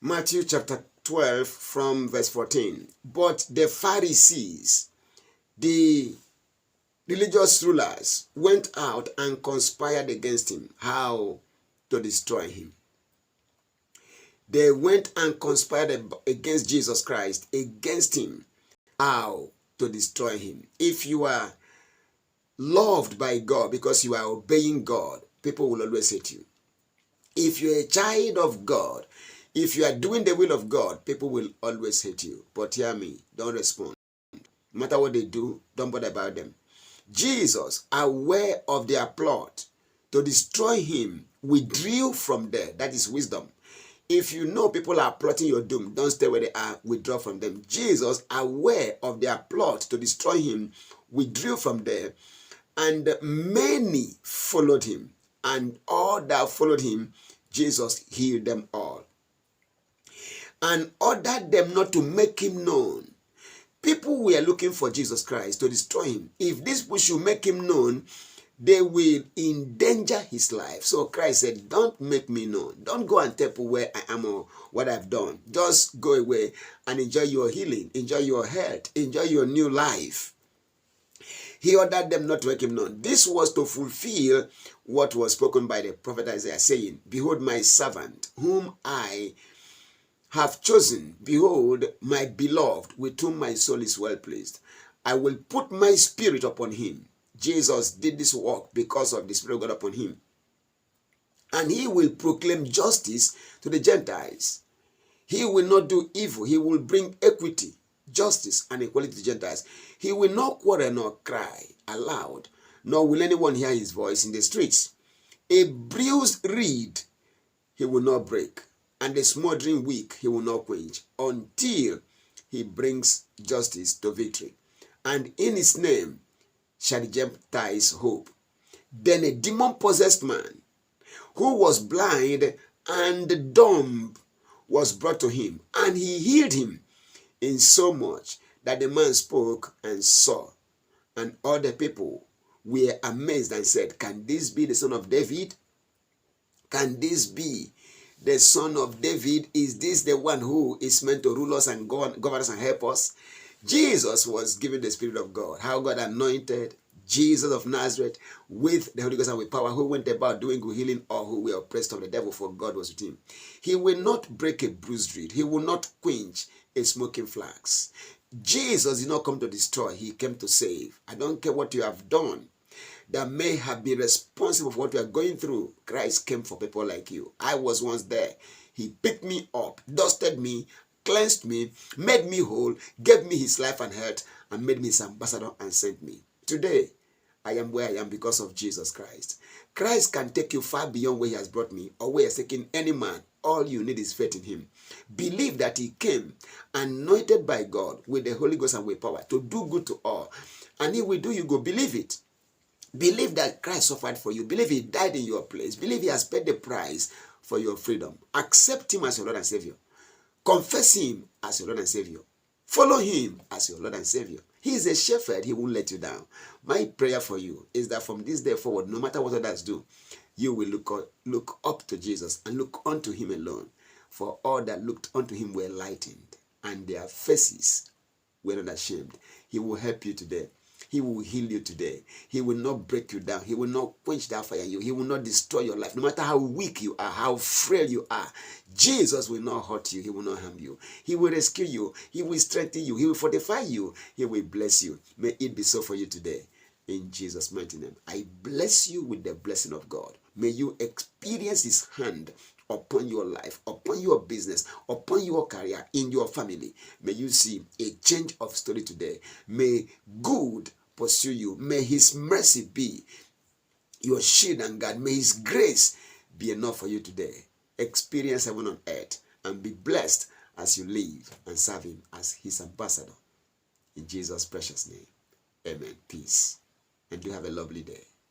Matthew chapter 12 from verse 14. But the Pharisees, the religious rulers, went out and conspired against him. How to destroy him? They went and conspired against Jesus Christ, against him. How to destroy him? If you are loved by God because you are obeying God, people will always hate you. If you're a child of God, if you are doing the will of God, people will always hate you. But hear me, don't respond. No matter what they do, don't bother about them. Jesus, aware of their plot to destroy him, withdrew from there. That is wisdom. If you know people are plotting your doom, don't stay where they are, withdraw from them. Jesus, aware of their plot to destroy him, withdrew from there, and many followed him. And all that followed him, Jesus healed them all. And ordered them not to make him known. People were looking for Jesus Christ to destroy him. If these people should make him known, they will endanger his life. So Christ said, don't make me known. Don't go and tell people where I am or what I've done. Just go away and enjoy your healing, enjoy your health, enjoy your new life. He ordered them not to make him known. This was to fulfill what was spoken by the prophet Isaiah, saying, behold my servant, whom I have chosen, behold my beloved, with whom my soul is well pleased. I will put my spirit upon him. Jesus did this work because of the Spirit of God upon him. And he will proclaim justice to the Gentiles. He will not do evil. He will bring equity, justice, and equality to Gentiles. He will not quarrel nor cry aloud, nor will anyone hear his voice in the streets. A bruised reed he will not break, and a smoldering wick he will not quench, until he brings justice to victory. And in his name shall the Gentiles hope. Then a demon-possessed man, who was blind and dumb, was brought to him, and he healed him, insomuch that the man spoke and saw. And all the people were amazed and said, can this be the son of David? Can this be the son of David? Is this the one who is meant to rule us and govern us and help us? Jesus was given the Spirit of God. How God anointed Jesus of Nazareth with the Holy Ghost and with power, who went about doing good healing all who were oppressed of the devil, for God was with him. He will not break a bruised reed. He will not quench a smoking flax. Jesus did not come to destroy. He came to save. I don't care what you have done that may have been responsible for what you are going through. Christ came for people like you. I was once there. He picked me up, dusted me, cleansed me, made me whole, gave me his life and health, and made me his ambassador and sent me. Today, I am where I am because of Jesus Christ. Christ can take you far beyond where he has brought me or where he has taken any man. All you need is faith in him. Believe that he came anointed by God with the Holy Ghost and with power to do good to all. And he will do you good. Believe it. Believe that Christ suffered for you. Believe he died in your place. Believe he has paid the price for your freedom. Accept him as your Lord and Savior. Confess him as your Lord and Savior. Follow him as your Lord and Savior. He is a shepherd. He won't let you down. My prayer for you is that from this day forward, no matter what others do, you will look up to Jesus and look unto him alone. For all that looked unto him were lightened, and their faces were not ashamed. He will help you today. He will heal you today. He will not break you down. He will not quench that fire in you. He will not destroy your life. No matter how weak you are, how frail you are, Jesus will not hurt you. He will not harm you. He will rescue you. He will strengthen you. He will fortify you. He will bless you. May it be so for you today. In Jesus' mighty name, I bless you with the blessing of God. May you experience his hand upon your life, upon your business, upon your career, in your family. May you see a change of story today. May good pursue you. May his mercy be your shield and guard. May his grace be enough for you today. Experience heaven on earth and be blessed as you live and serve him as his ambassador. In Jesus' precious name, amen. Peace. And do have a lovely day.